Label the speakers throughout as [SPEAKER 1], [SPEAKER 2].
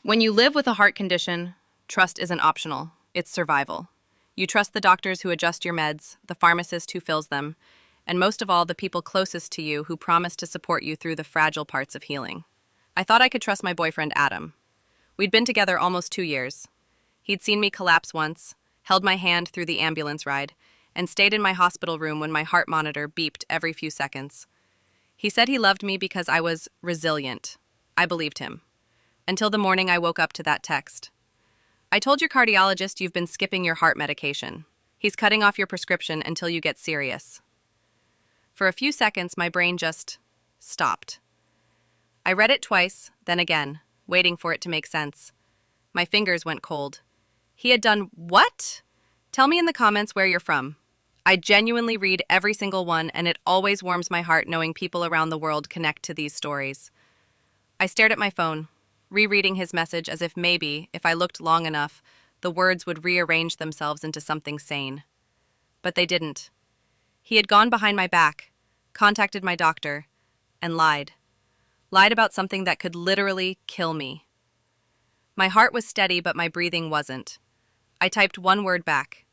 [SPEAKER 1] When you live with a heart condition, trust isn't optional, it's survival. You trust the doctors who adjust your meds, the pharmacist who fills them, and most of all, the people closest to you who promise to support you through the fragile parts of healing. I thought I could trust my boyfriend, Adam. We'd been together almost 2 years. He'd seen me collapse once, held my hand through the ambulance ride, and stayed in my hospital room when my heart monitor beeped every few seconds. He said he loved me because I was resilient. I believed him. Until the morning I woke up to that text. I told your cardiologist you've been skipping your heart medication. He's cutting off your prescription until you get serious. For a few seconds, my brain just stopped. I read it twice, then again, waiting for it to make sense. My fingers went cold. He had done what? Tell me in the comments where you're from. I genuinely read every single one, and it always warms my heart knowing people around the world connect to these stories. I stared at my phone, rereading his message as if maybe, if I looked long enough, the words would rearrange themselves into something sane. But they didn't. He had gone behind my back, contacted my doctor, and lied. Lied about something that could literally kill me. My heart was steady, but my breathing wasn't. I typed one word back.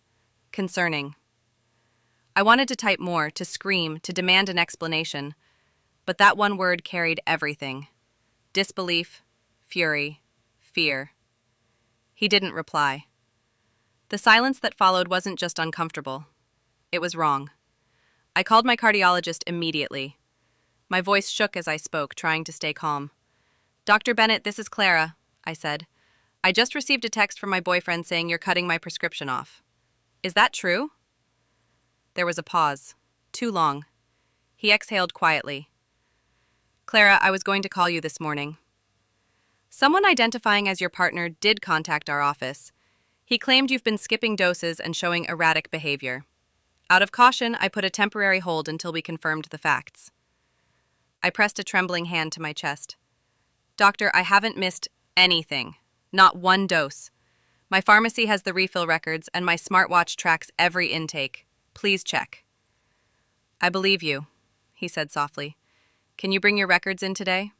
[SPEAKER 1] Concerning. I wanted to type more, to scream, to demand an explanation, but that one word carried everything. Disbelief, fury, fear. He didn't reply. The silence that followed wasn't just uncomfortable. It was wrong. I called my cardiologist immediately. My voice shook as I spoke, trying to stay calm. Dr. Bennett, this is Clara, I said. I just received a text from my boyfriend saying you're cutting my prescription off. Is that true? There was a pause. Too long. He exhaled quietly. Clara, I was going to call you this morning. Someone identifying as your partner did contact our office. He claimed you've been skipping doses and showing erratic behavior. Out of caution, I put a temporary hold until we confirmed the facts. I pressed a trembling hand to my chest. Doctor, I haven't missed anything. Not one dose. My pharmacy has the refill records and my smartwatch tracks every intake. Please check. I believe you, he said softly. Can you bring your records in today?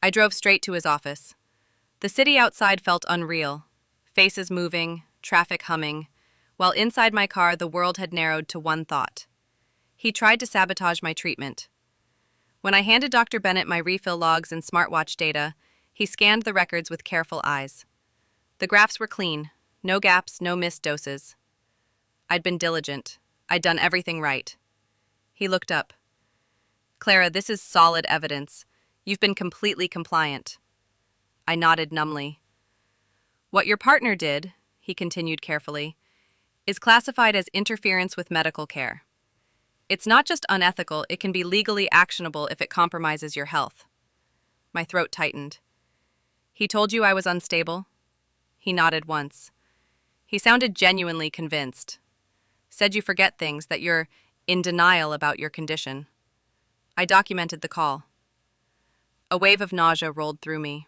[SPEAKER 1] I drove straight to his office. The city outside felt unreal. Faces moving, traffic humming, while inside my car the world had narrowed to one thought. He tried to sabotage my treatment. When I handed Dr. Bennett my refill logs and smartwatch data, he scanned the records with careful eyes. The graphs were clean, no gaps, no missed doses. I'd been diligent. I'd done everything right. He looked up. Clara, this is solid evidence. You've been completely compliant. I nodded numbly. What your partner did, he continued carefully, is classified as interference with medical care. It's not just unethical, it can be legally actionable if it compromises your health. My throat tightened. He told you I was unstable? He nodded once. He sounded genuinely convinced. Said you forget things, that you're in denial about your condition. I documented the call. A wave of nausea rolled through me.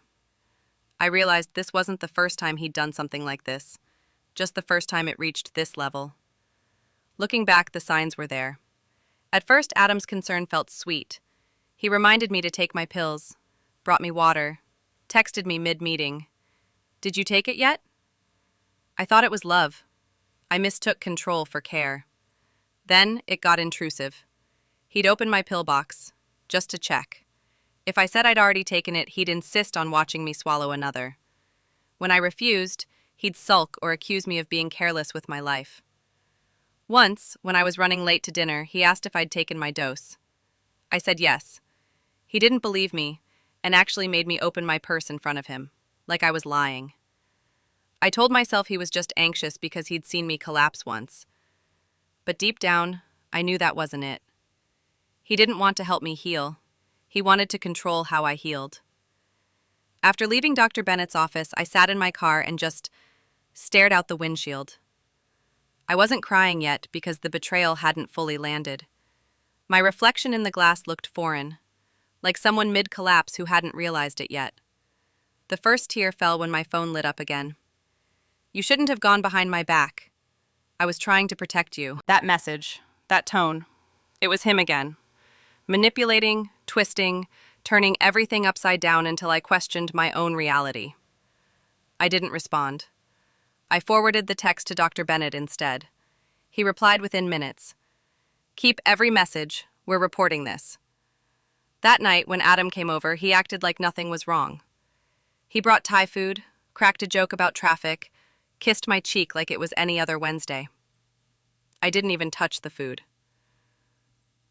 [SPEAKER 1] I realized this wasn't the first time he'd done something like this, just the first time it reached this level. Looking back, the signs were there. At first, Adam's concern felt sweet. He reminded me to take my pills, brought me water, texted me mid-meeting. Did you take it yet? I thought it was love. I mistook control for care. Then it got intrusive. He'd open my pill box, just to check. If I said I'd already taken it, he'd insist on watching me swallow another. When I refused, he'd sulk or accuse me of being careless with my life. Once, when I was running late to dinner, he asked if I'd taken my dose. I said yes. He didn't believe me, and actually made me open my purse in front of him, like I was lying. I told myself he was just anxious because he'd seen me collapse once. But deep down, I knew that wasn't it. He didn't want to help me heal. He wanted to control how I healed. After leaving Dr. Bennett's office, I sat in my car and just stared out the windshield. I wasn't crying yet because the betrayal hadn't fully landed. My reflection in the glass looked foreign, like someone mid-collapse who hadn't realized it yet. The first tear fell when my phone lit up again. You shouldn't have gone behind my back. I was trying to protect you. That message, that tone, it was him again. Manipulating, twisting, turning everything upside down until I questioned my own reality. I didn't respond. I forwarded the text to Dr. Bennett instead. He replied within minutes. "Keep every message. We're reporting this." That night, when Adam came over, he acted like nothing was wrong. He brought Thai food, cracked a joke about traffic, kissed my cheek like it was any other Wednesday. I didn't even touch the food.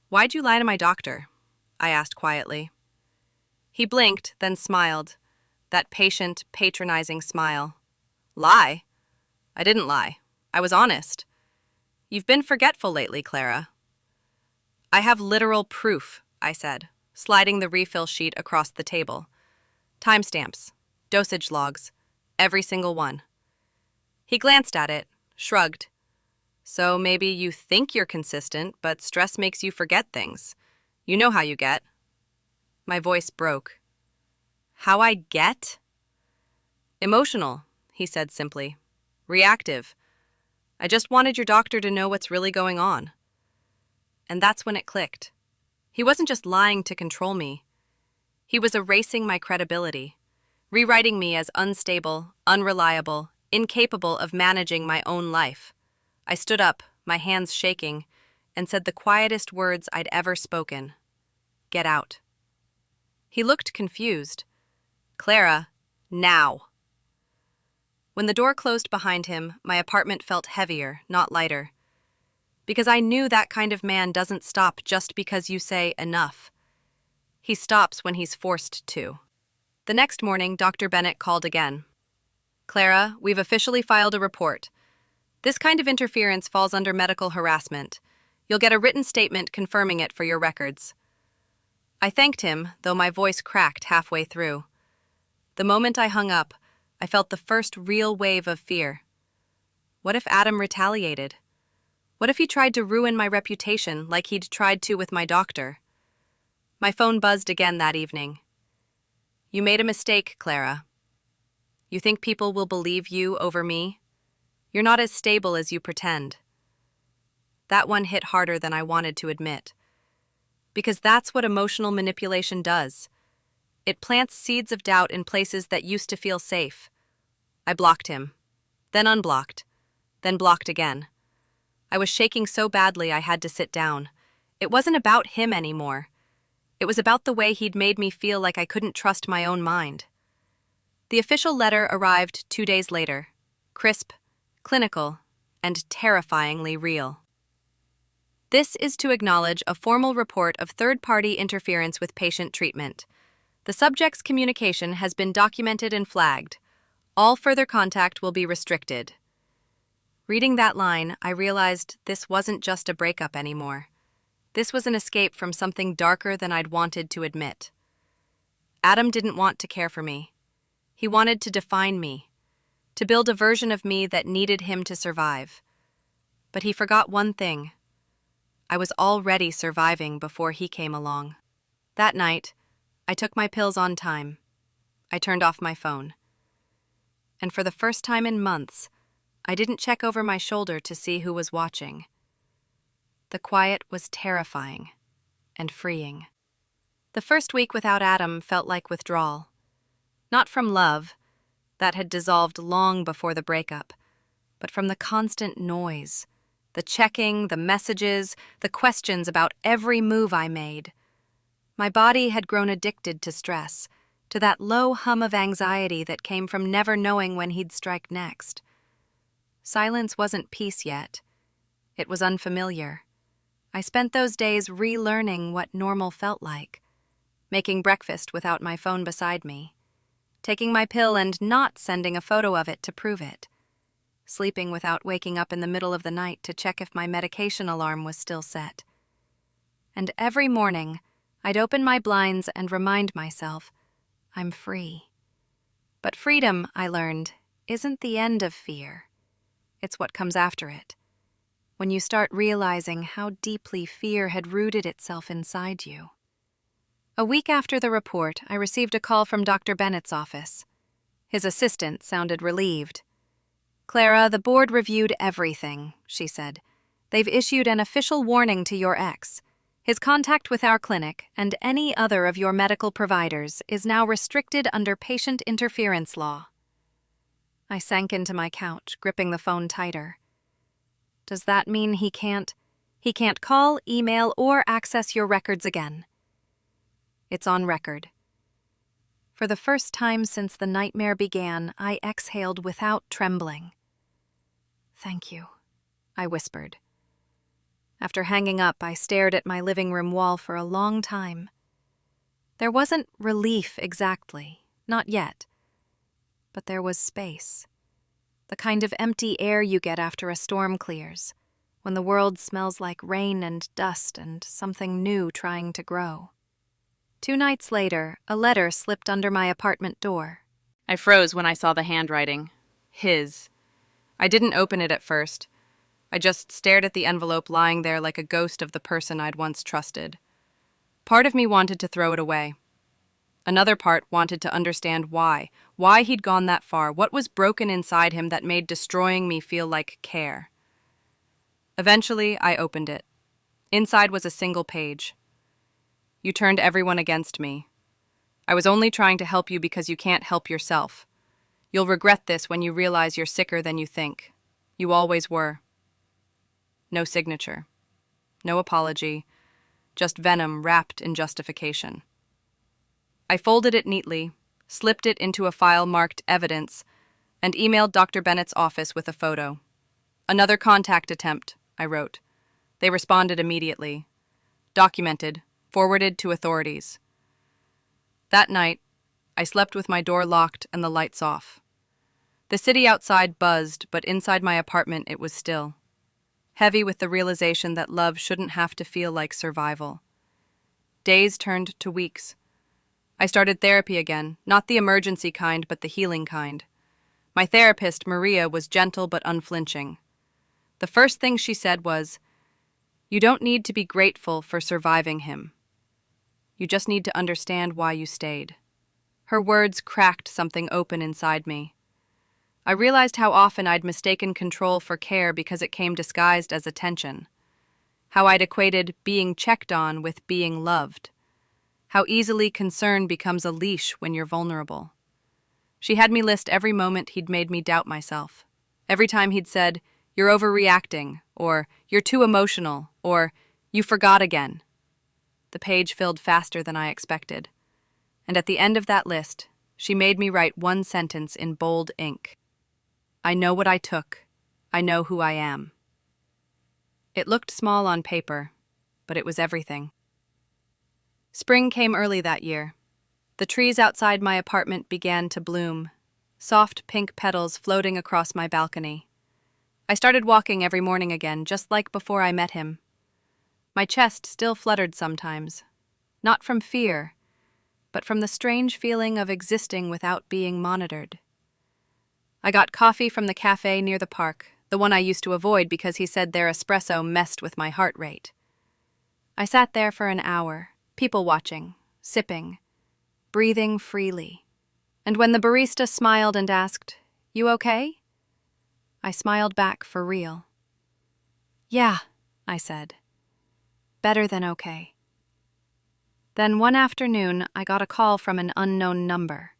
[SPEAKER 1] "Why'd you lie to my doctor?" I asked quietly. He blinked, then smiled. That patient, patronizing smile. "Lie? I didn't lie. I was honest. You've been forgetful lately, Clara." "I have literal proof," I said, sliding the refill sheet across the table. "Timestamps, dosage logs, every single one." He glanced at it, shrugged. "So maybe you think you're consistent, but stress makes you forget things. You know how you get." My voice broke. "How I get?" "Emotional," he said simply. "Reactive. I just wanted your doctor to know what's really going on." And that's when it clicked. He wasn't just lying to control me. He was erasing my credibility, rewriting me as unstable, unreliable, incapable of managing my own life. I stood up, my hands shaking, and said the quietest words I'd ever spoken. "Get out." He looked confused. "Clara, now." When the door closed behind him, my apartment felt heavier, not lighter. Because I knew that kind of man doesn't stop just because you say enough. He stops when he's forced to. The next morning, Dr. Bennett called again. "Clara, we've officially filed a report. This kind of interference falls under medical harassment. You'll get a written statement confirming it for your records." I thanked him, though my voice cracked halfway through. The moment I hung up, I felt the first real wave of fear. What if Adam retaliated? What if he tried to ruin my reputation like he'd tried to with my doctor? My phone buzzed again that evening. "You made a mistake, Clara. You think people will believe you over me? You're not as stable as you pretend." That one hit harder than I wanted to admit. Because that's what emotional manipulation does. It plants seeds of doubt in places that used to feel safe. I blocked him, then unblocked, then blocked again. I was shaking so badly I had to sit down. It wasn't about him anymore. It was about the way he'd made me feel like I couldn't trust my own mind. The official letter arrived 2 days later, crisp, clinical, and terrifyingly real. This is to acknowledge a formal report of third-party interference with patient treatment. The subject's communication has been documented and flagged. All further contact will be restricted. Reading that line, I realized this wasn't just a breakup anymore. This was an escape from something darker than I'd wanted to admit. Adam didn't want to care for me. He wanted to define me, to build a version of me that needed him to survive. But he forgot one thing. I was already surviving before he came along. That night, I took my pills on time. I turned off my phone. And for the first time in months, I didn't check over my shoulder to see who was watching. The quiet was terrifying and freeing. The first week without Adam felt like withdrawal. Not from love, that had dissolved long before the breakup, but from the constant noise, the checking, the messages, the questions about every move I made. My body had grown addicted to stress, to that low hum of anxiety that came from never knowing when he'd strike next. Silence wasn't peace yet. It was unfamiliar. I spent those days relearning what normal felt like. Making breakfast without my phone beside me. Taking my pill and not sending a photo of it to prove it. Sleeping without waking up in the middle of the night to check if my medication alarm was still set. And every morning, I'd open my blinds and remind myself, I'm free. But freedom, I learned, isn't the end of fear. It's what comes after it. When you start realizing how deeply fear had rooted itself inside you. A week after the report, I received a call from Dr. Bennett's office. His assistant sounded relieved. "Clara, the board reviewed everything," she said. "They've issued an official warning to your ex. His contact with our clinic and any other of your medical providers is now restricted under patient interference law. I sank into my couch, gripping the phone tighter. Does that mean he can't call, email, or access your records again? It's on record. For the first time since the nightmare began, I exhaled without trembling. Thank you, I whispered. After hanging up, I stared at my living room wall for a long time. There wasn't relief exactly, not yet. But there was space. The kind of empty air you get after a storm clears, when the world smells like rain and dust and something new trying to grow. 2 nights later, a letter slipped under my apartment door.
[SPEAKER 2] I froze when I saw the handwriting. His. I didn't open it at first. I just stared at the envelope lying there like a ghost of the person I'd once trusted. Part of me wanted to throw it away. Another part wanted to understand why he'd gone that far, what was broken inside him that made destroying me feel like care. Eventually, I opened it. Inside was a single page. You turned everyone against me. I was only trying to help you because you can't help yourself. You'll regret this when you realize you're sicker than you think. You always were. No signature. No apology. Just venom wrapped in justification. I folded it neatly, slipped it into a file marked Evidence, and emailed Dr. Bennett's office with a photo. Another contact attempt, I wrote. They responded immediately. Documented, forwarded to authorities. That night, I slept with my door locked and the lights off. The city outside buzzed, but inside my apartment it was still. Heavy with the realization that love shouldn't have to feel like survival. Days turned to weeks. I started therapy again, not the emergency kind, but the healing kind. My therapist, Maria, was gentle but unflinching. The first thing she said was, "You don't need to be grateful for surviving him. You just need to understand why you stayed." Her words cracked something open inside me. I realized how often I'd mistaken control for care because it came disguised as attention. How I'd equated being checked on with being loved. How easily concern becomes a leash when you're vulnerable. She had me list every moment he'd made me doubt myself. Every time he'd said, "You're overreacting," or "You're too emotional," or "You forgot again." The page filled faster than I expected. And at the end of that list, she made me write one sentence in bold ink. "I know what I took. I know who I am." It looked small on paper, but it was everything. Spring came early that year. The trees outside my apartment began to bloom, soft pink petals floating across my balcony. I started walking every morning again, just like before I met him. My chest still fluttered sometimes, not from fear, but from the strange feeling of existing without being monitored. I got coffee from the cafe near the park, the one I used to avoid because he said their espresso messed with my heart rate. I sat there for an hour, people watching, sipping, breathing freely. And when the barista smiled and asked, "You okay?" I smiled back for real. "Yeah," I said. "Better than okay." Then one afternoon, I got a call from an unknown number.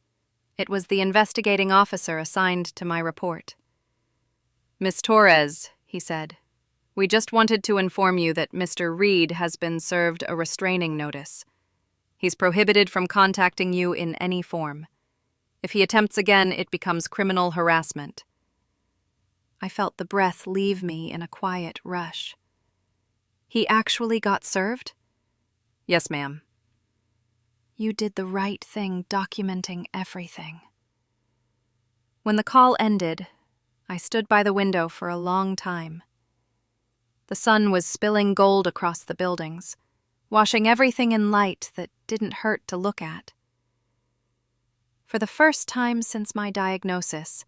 [SPEAKER 2] It was the investigating officer assigned to my report. "Miss Torres," he said, "we just wanted to inform you that Mr. Reed has been served a restraining notice. He's prohibited from contacting you in any form. If he attempts again, it becomes criminal harassment." I felt the breath leave me in a quiet rush. He actually got served? "Yes, ma'am." You did the right thing documenting everything. When the call ended, I stood by the window for a long time. The sun was spilling gold across the buildings, washing everything in light that didn't hurt to look at. For the first time since my diagnosis,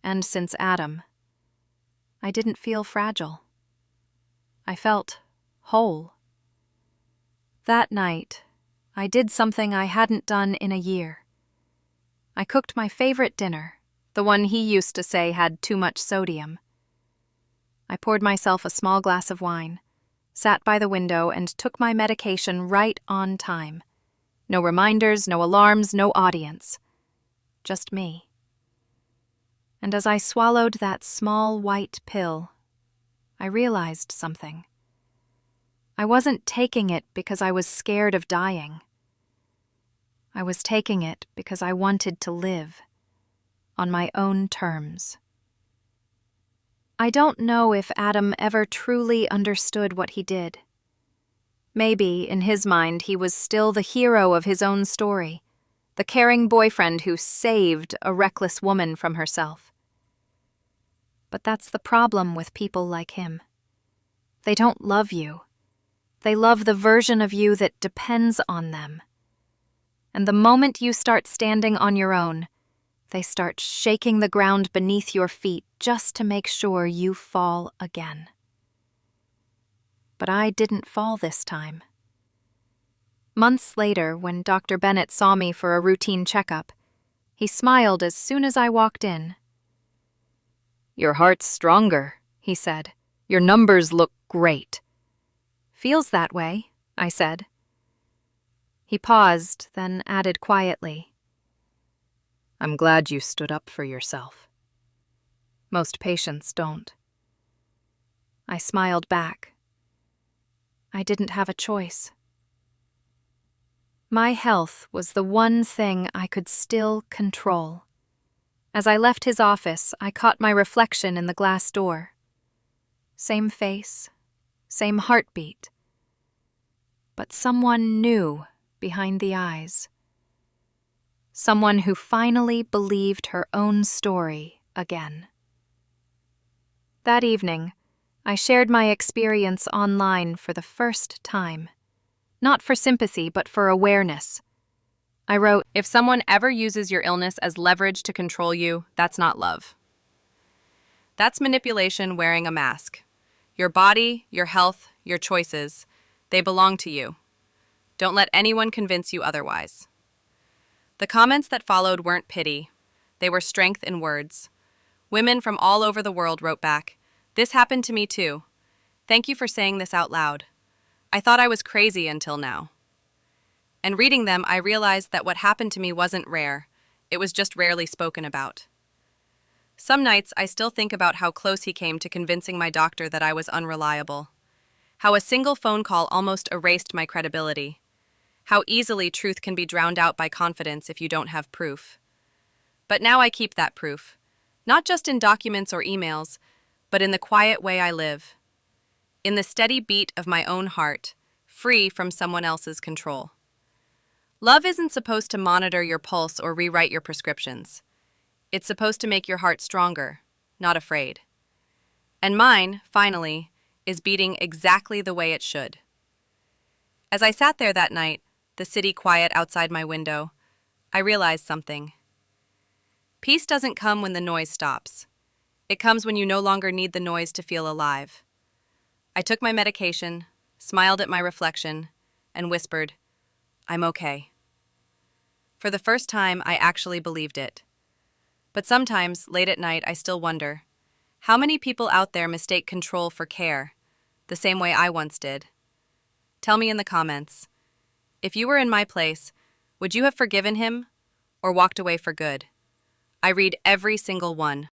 [SPEAKER 2] and since Adam, I didn't feel fragile. I felt whole. That night, I did something I hadn't done in a year. I cooked my favorite dinner, the one he used to say had too much sodium. I poured myself a small glass of wine,
[SPEAKER 1] sat by the window, and took my medication right on time. No reminders, no alarms, no audience. Just me. And as I swallowed that small white pill, I realized something. I wasn't taking it because I was scared of dying. I was taking it because I wanted to live, on my own terms. I don't know if Adam ever truly understood what he did. Maybe, in his mind, he was still the hero of his own story, the caring boyfriend who saved a reckless woman from herself. But that's the problem with people like him. They don't love you. They love the version of you that depends on them. And the moment you start standing on your own, they start shaking the ground beneath your feet just to make sure you fall again. But I didn't fall this time. Months later, when Dr. Bennett saw me for a routine checkup, he smiled as soon as I walked in. "Your heart's stronger," he said. "Your numbers look great." "Feels that way," I said. He paused, then added quietly, "I'm glad you stood up for yourself. Most patients don't." I smiled back. I didn't have a choice. My health was the one thing I could still control. As I left his office, I caught my reflection in the glass door. Same face, same heartbeat. But someone new behind the eyes. Someone who finally believed her own story again. That evening, I shared my experience online for the first time. Not for sympathy, but for awareness. I wrote, "If someone ever uses your illness as leverage to control you, that's not love. That's manipulation wearing a mask. Your body, your health, your choices, they belong to you. Don't let anyone convince you otherwise." The comments that followed weren't pity. They were strength in words. Women from all over the world wrote back, "This happened to me too. Thank you for saying this out loud. I thought I was crazy until now." And reading them, I realized that what happened to me wasn't rare. It was just rarely spoken about. Some nights, I still think about how close he came to convincing my doctor that I was unreliable. How a single phone call almost erased my credibility. How easily truth can be drowned out by confidence if you don't have proof. But now I keep that proof, not just in documents or emails, but in the quiet way I live. In the steady beat of my own heart, free from someone else's control. Love isn't supposed to monitor your pulse or rewrite your prescriptions. It's supposed to make your heart stronger, not afraid. And mine, finally, is beating exactly the way it should. As I sat there that night, the city quiet outside my window, I realized something. Peace doesn't come when the noise stops. It comes when you no longer need the noise to feel alive. I took my medication, smiled at my reflection, and whispered, "I'm okay." For the first time, I actually believed it. But sometimes, late at night, I still wonder, how many people out there mistake control for care, the same way I once did? Tell me in the comments. If you were in my place, would you have forgiven him or walked away for good? I read every single one.